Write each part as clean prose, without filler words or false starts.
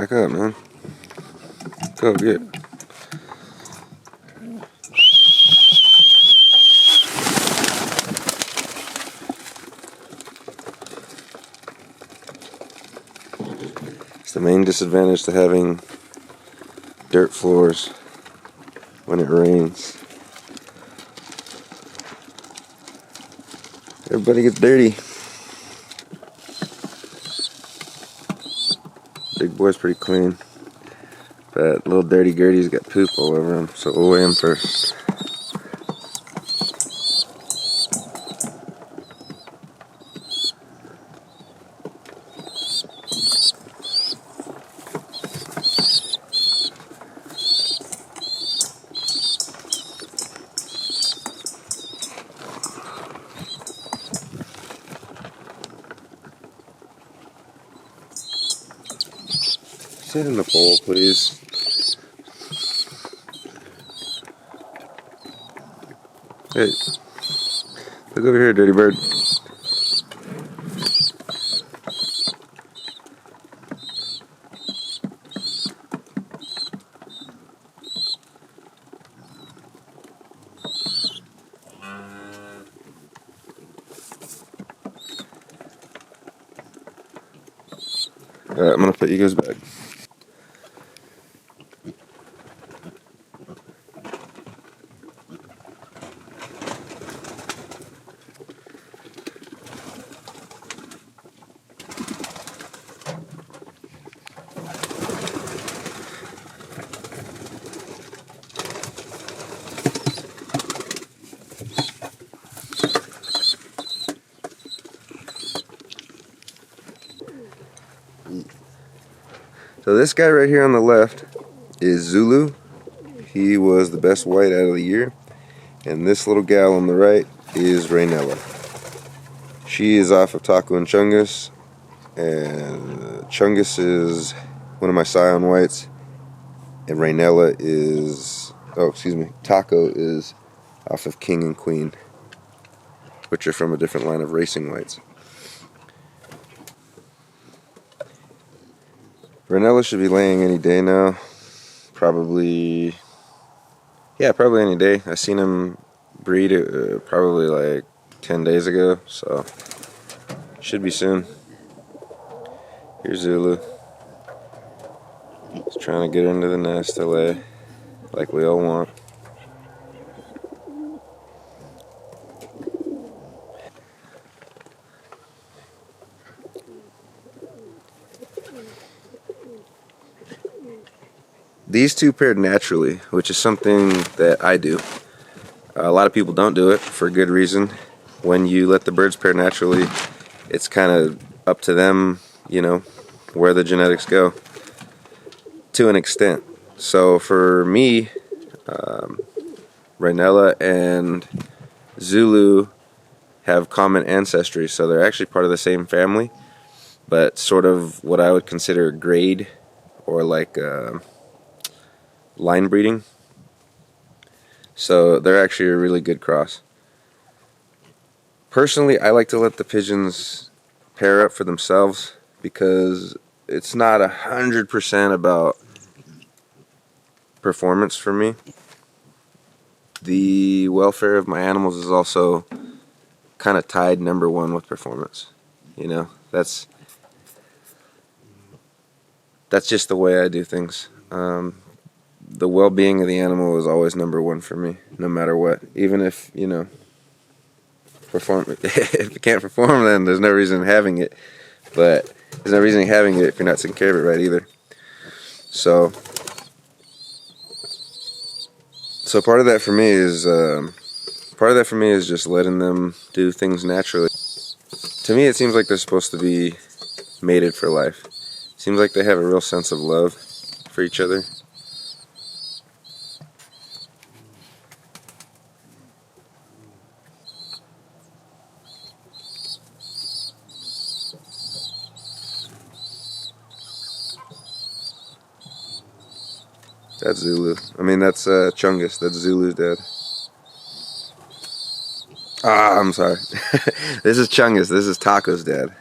Back up, man. Go get. It's the main disadvantage to having dirt floors when it rains. Everybody gets dirty. Big boy's pretty clean. But little dirty Gertie's got poop all over him, so we'll weigh him first. Sit in the bowl, please. Hey, look over here, dirty bird. Alright, I'm gonna put you guys back. So this guy right here on the left is Zulu. He was the best white out of the year. And this little gal on the right is Rainella. She is off of Taco and Chungus. And Chungus is one of my Scion whites. And Rainella is, Taco is off of King and Queen, which are from a different line of racing whites. Rainella should be laying any day now. Probably any day. I seen him breed probably like 10 days ago, so should be soon. Here's Zulu. He's trying to get into the nest to lay, like we all want. These two paired naturally, which is something that I do. A lot of people don't do it for a good reason. When you let the birds pair naturally, it's kind of up to them, you know, where the genetics go, to an extent. So for me, Rainella and Zulu have common ancestry, so they're actually part of the same family, but sort of what I would consider a grade, or like line breeding. So they're actually a really good cross. Personally, I like to let the pigeons pair up for themselves because it's not 100% about performance for me. The welfare of my animals is also kind of tied #1 with performance. You know, that's just the way I do things. The well-being of the animal is always #1 for me, no matter what. Even if, you know, if it can't perform, then there's no reason in having it. But there's no reason in having it if you're not taking care of it right either. So part of that for me is just letting them do things naturally. To me, it seems like they're supposed to be mated for life. It seems like they have a real sense of love for each other. That's Zulu. That's Chungus. That's Zulu's dad. I'm sorry. This is Chungus. This is Taco's dad.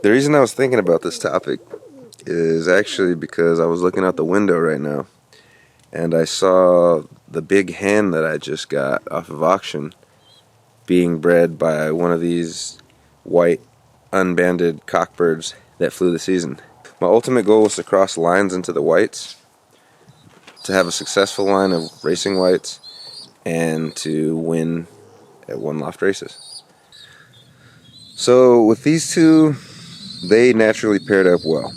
The reason I was thinking about this topic is actually because I was looking out the window right now and I saw the big hen that I just got off of auction being bred by one of these white unbanded cockbirds that flew the season. My ultimate goal was to cross lines into the whites, to have a successful line of racing whites, and to win at one loft races. So with these two, they naturally paired up well.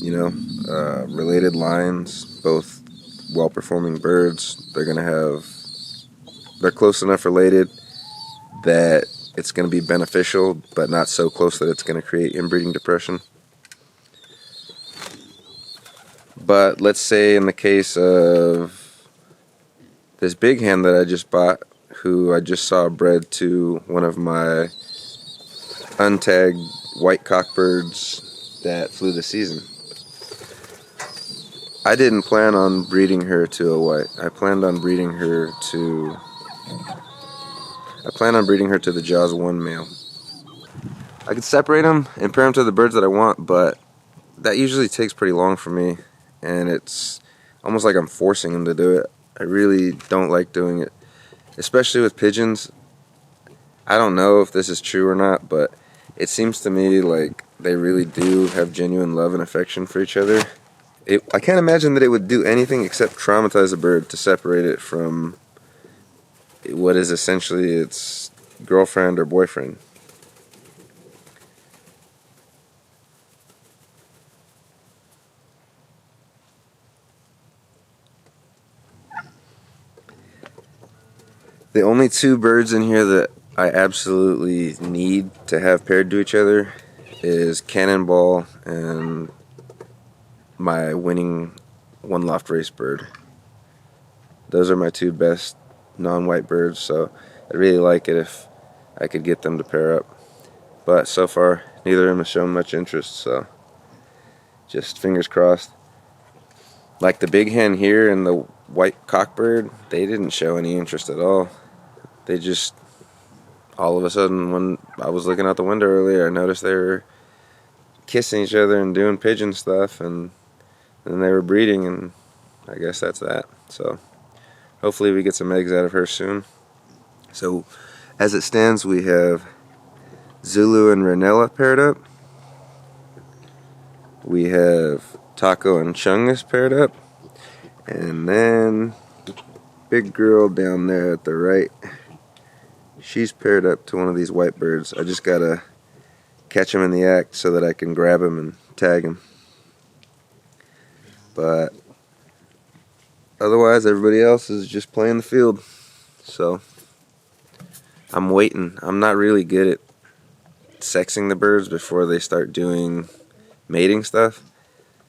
You know, related lines, both well-performing birds. They're close enough related that it's going to be beneficial, but not so close that it's going to create inbreeding depression. But let's say in the case of this big hen that I just bought, who I just saw bred to one of my untagged white cockbirds that flew the season, I didn't plan on breeding her to a white. I plan on breeding her to the Jaws 1 male. I could separate them and pair them to the birds that I want, but that usually takes pretty long for me, and it's almost like I'm forcing them to do it. I really don't like doing it, especially with pigeons. I don't know if this is true or not, but it seems to me like they really do have genuine love and affection for each other. I can't imagine that it would do anything except traumatize a bird to separate it from what is essentially its girlfriend or boyfriend. The only two birds in here that I absolutely need to have paired to each other is Cannonball and my winning one loft race bird. Those are my two best non-white birds, so I'd really like it if I could get them to pair up. But so far, neither of them has shown much interest, so just fingers crossed. Like the big hen here and the white cockbird, they didn't show any interest at all. They just, all of a sudden, when I was looking out the window earlier, I noticed they were kissing each other and doing pigeon stuff, and then they were breeding, and I guess that's that. So hopefully we get some eggs out of her soon. So as it stands, we have Zulu and Ranella paired up. We have Taco and Chungus paired up. And then big girl down there at the right, she's paired up to one of these white birds. I just gotta catch him in the act so that I can grab him and tag him. But otherwise, everybody else is just playing the field. So I'm waiting. I'm not really good at sexing the birds before they start doing mating stuff.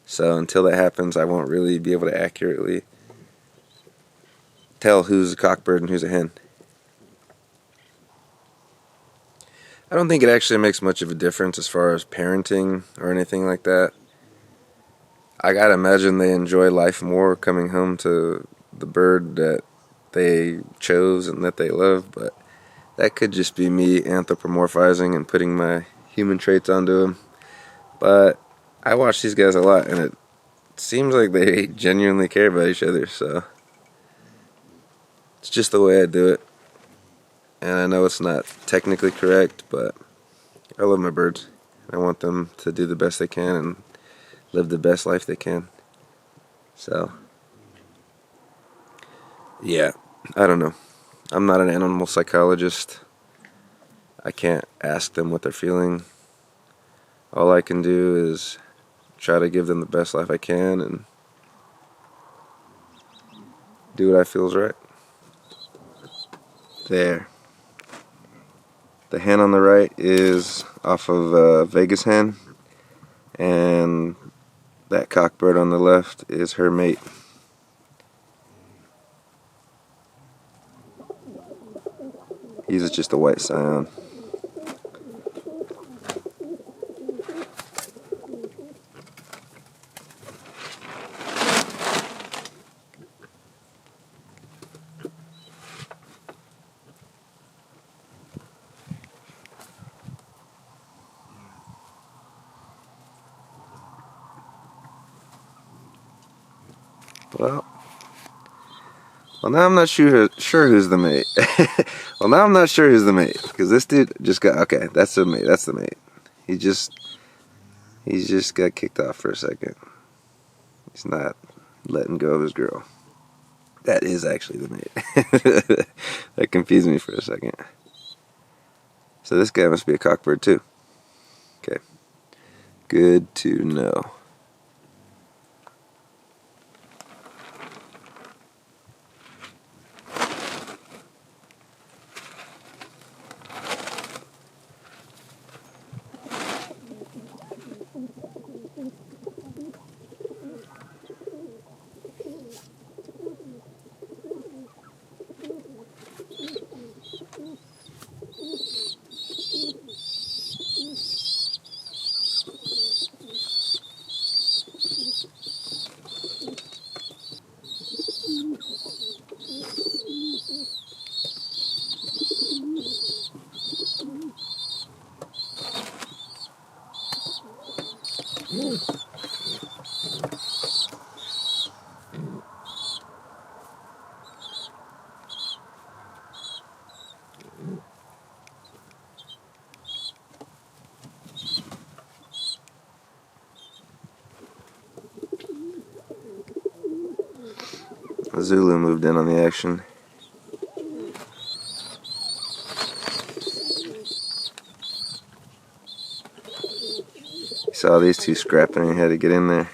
So until that happens, I won't really be able to accurately tell who's a cockbird and who's a hen. I don't think it actually makes much of a difference as far as parenting or anything like that. I gotta imagine they enjoy life more coming home to the bird that they chose and that they love, but that could just be me anthropomorphizing and putting my human traits onto them. But I watch these guys a lot, and it seems like they genuinely care about each other, so it's just the way I do it. And I know it's not technically correct, but I love my birds. I want them to do the best they can and live the best life they can. So, yeah, I don't know. I'm not an animal psychologist. I can't ask them what they're feeling. All I can do is try to give them the best life I can and do what I feel is right. There. The hen on the right is off of Vegas hen, and that cockbird on the left is her mate. He's just a white scion. Well, now I'm not sure who's the mate. Well, now I'm not sure who's the mate, because this dude just got, okay, that's the mate, that's the mate. He just got kicked off for a second. He's not letting go of his girl. That is actually the mate. That confused me for a second. So this guy must be a cockbird too. Okay, good to know. Zulu moved in on the action. He saw these two scrapping and he had to get in there.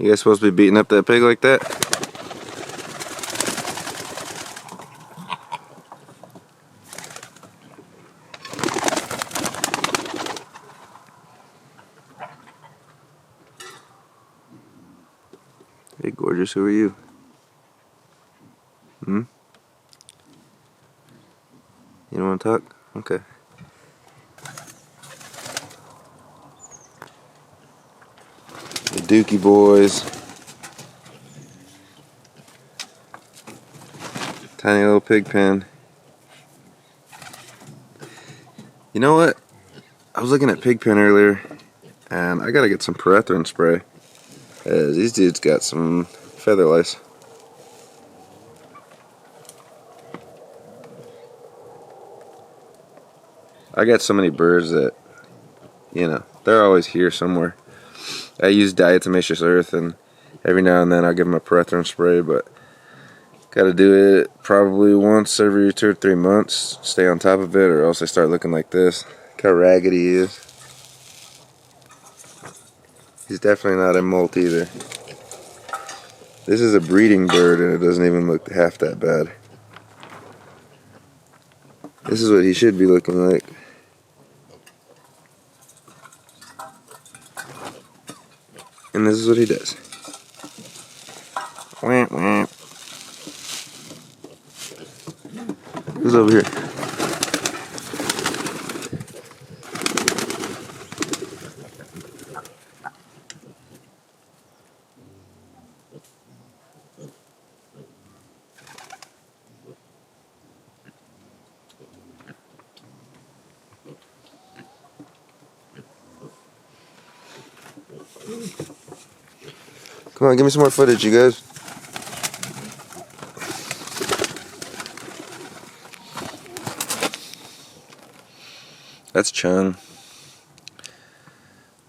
You guys supposed to be beating up that pig like that? Hey, gorgeous, who are you? You don't want to talk? Okay. The Dookie boys. Tiny little pig pen. You know what? I was looking at pig pen earlier, and I gotta get some pyrethrin spray. These dudes got some feather lice. I got so many birds that, you know, they're always here somewhere. I use diatomaceous earth, and every now and then I'll give them a pyrethrin spray, but gotta do it probably once every 2 or 3 months. Stay on top of it, or else they start looking like this. Look how raggedy he is. He's definitely not a molt either. This is a breeding bird, and it doesn't even look half that bad. This is what he should be looking like. And this is what he does. Wah, wah. Who's over here? Come on, give me some more footage, you guys. That's Chung.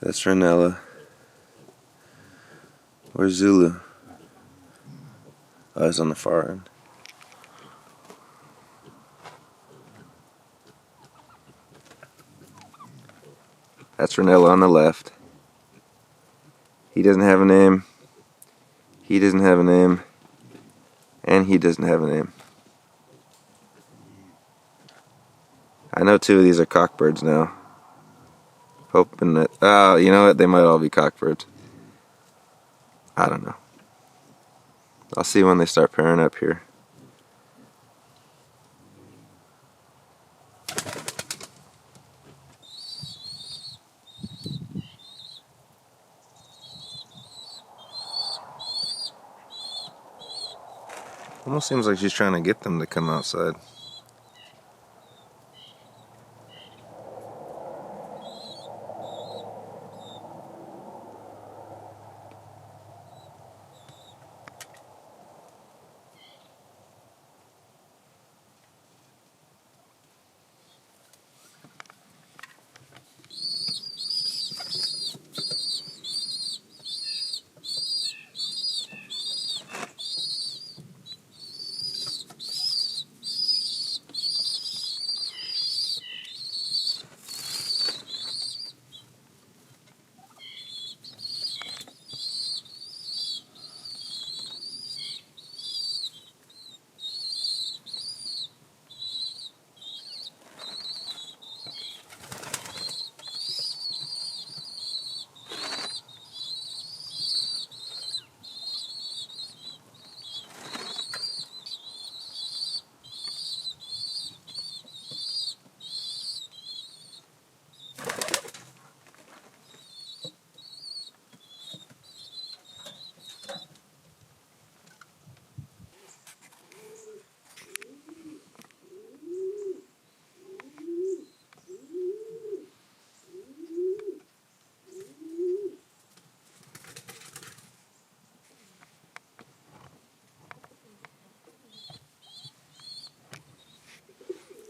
That's Ranella. Where's Zulu? Oh, he's on the far end. That's Ranella on the left. He doesn't have a name. He doesn't have a name. And he doesn't have a name. I know 2 of these are cockbirds now. Hoping that, oh, you know what? They might all be cockbirds. I don't know. I'll see when they start pairing up here. Almost seems like she's trying to get them to come outside.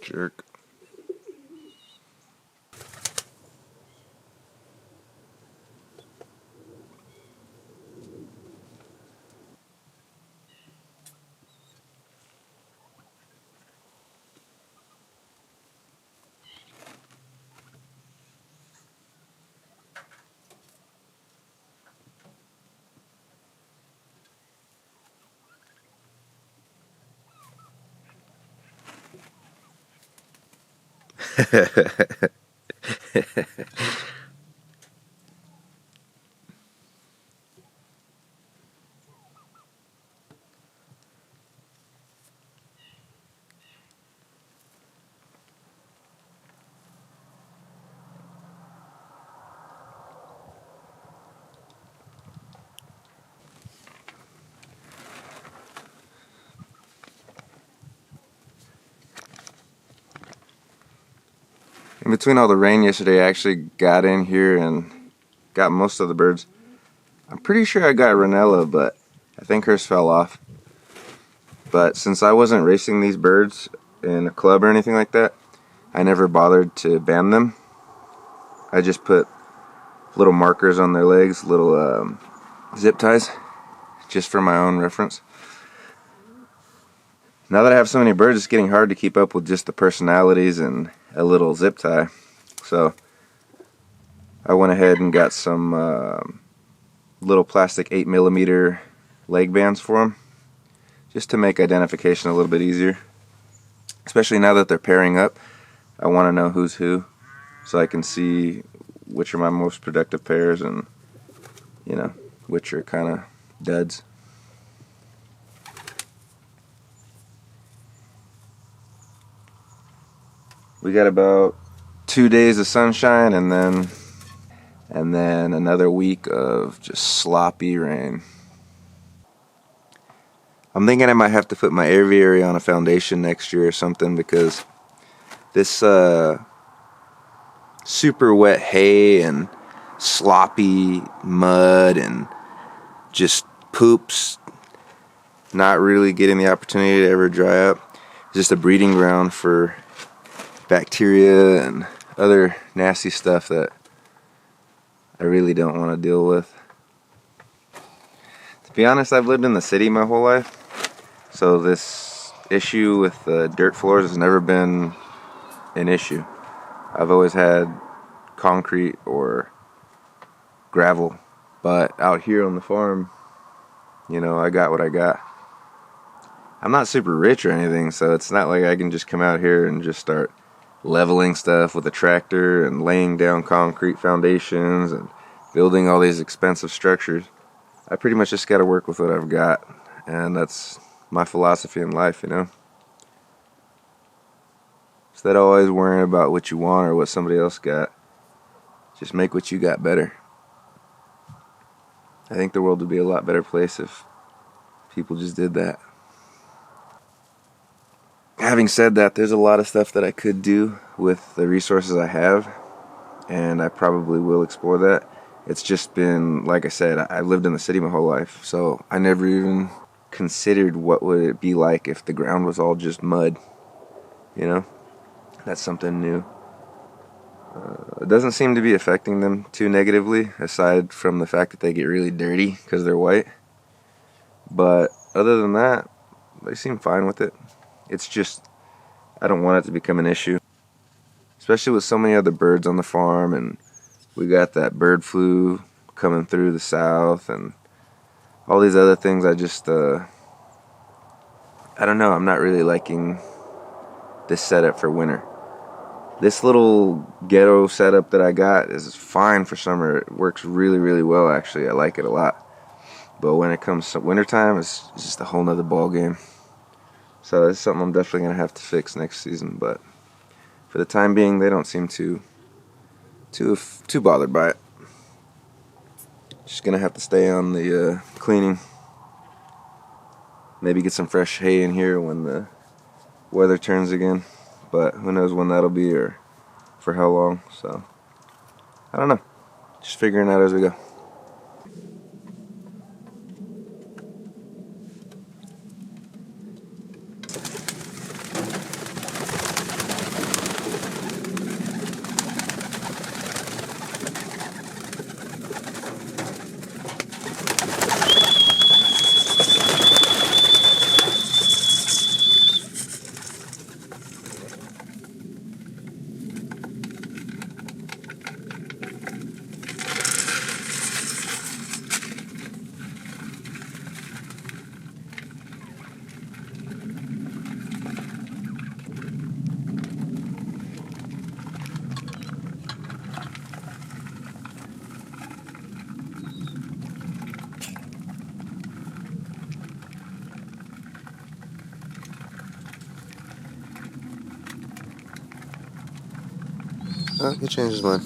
Jerk. In between all the rain yesterday, I actually got in here and got most of the birds. I'm pretty sure I got Ranella, but I think hers fell off. But since I wasn't racing these birds in a club or anything like that, I never bothered to band them. I just put little markers on their legs, little zip ties, just for my own reference. Now that I have so many birds, it's getting hard to keep up with just the personalities and a little zip tie. So I went ahead and got some little plastic 8mm leg bands for them, just to make identification a little bit easier. Especially now that they're pairing up, I want to know who's who, so I can see which are my most productive pairs and, you know, which are kind of duds. We got about 2 days of sunshine and then another week of just sloppy rain. I'm thinking I might have to put my aviary on a foundation next year or something, because this super wet hay and sloppy mud and just poops not really getting the opportunity to ever dry up. It's just a breeding ground for bacteria and other nasty stuff that I really don't want to deal with. To be honest, I've lived in the city my whole life, so this issue with dirt floors has never been an issue. I've always had concrete or gravel, but out here on the farm, you know, I got what I got. I'm not super rich or anything, so it's not like I can just come out here and just start leveling stuff with a tractor and laying down concrete foundations and building all these expensive structures. I pretty much just got to work with what I've got, and that's my philosophy in life, you know. Instead of always worrying about what you want or what somebody else got, just make what you got better. I think the world would be a lot better place if people just did that. having said that, there's a lot of stuff that I could do with the resources I have, and I probably will explore that. It's just been, like I said, I lived in the city my whole life, so I never even considered what would it be like if the ground was all just mud, you know? That's something new. It doesn't seem to be affecting them too negatively, aside from the fact that they get really dirty because they're white. But other than that, they seem fine with it. It's just, I don't want it to become an issue, especially with so many other birds on the farm, and we got that bird flu coming through the south and all these other things. I just, I don't know, I'm not really liking this setup for winter. This little ghetto setup that I got is fine for summer. It works really, really well, actually. I like it a lot. But when it comes to wintertime, it's just a whole nother ball game. So it's something I'm definitely going to have to fix next season. But for the time being, they don't seem too bothered by it. Just going to have to stay on the cleaning. Maybe get some fresh hay in here when the weather turns again. But who knows when that'll be or for how long. So I don't know. Just figuring out as we go. He changed his mind.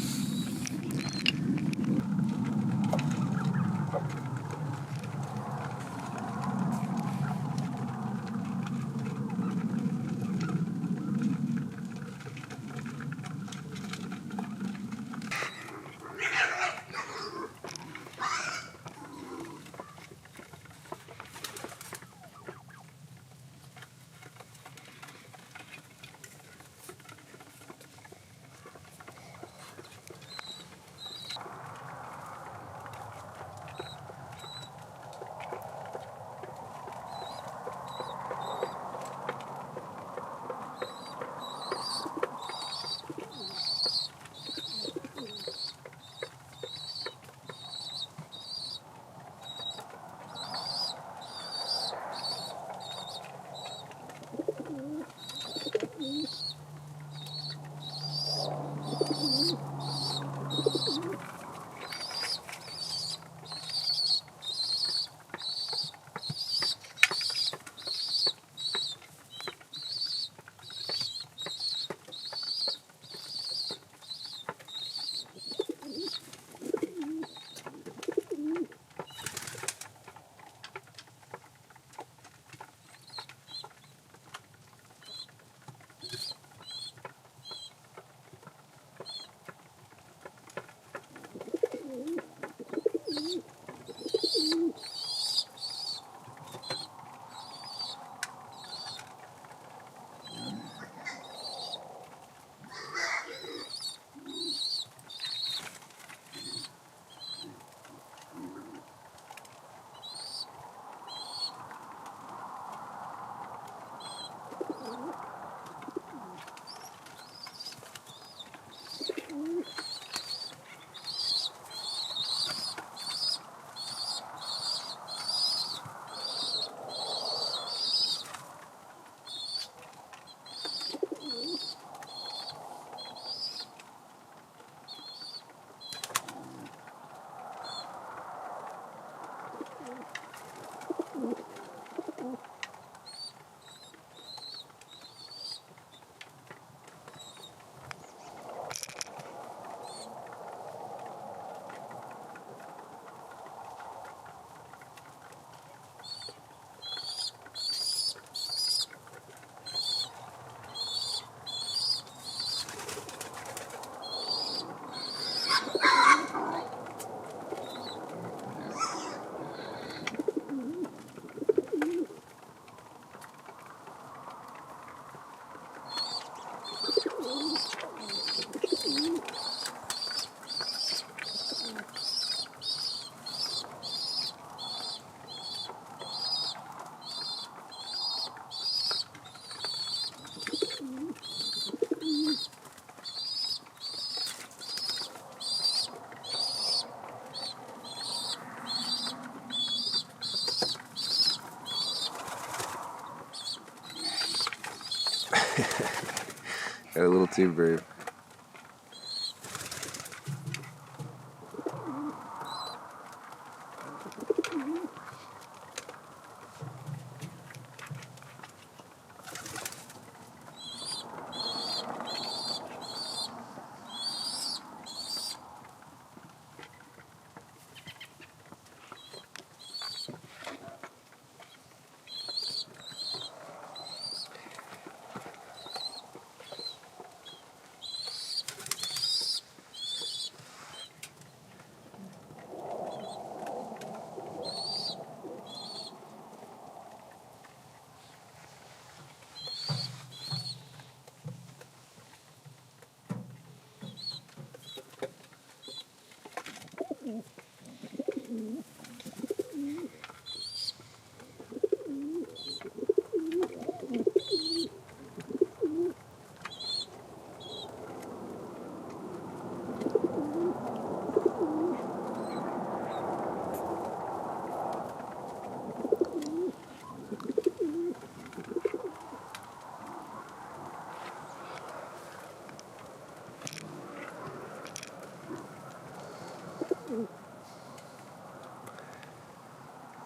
Got a little too brave.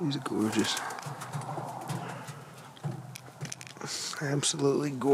He's gorgeous. Absolutely gorgeous.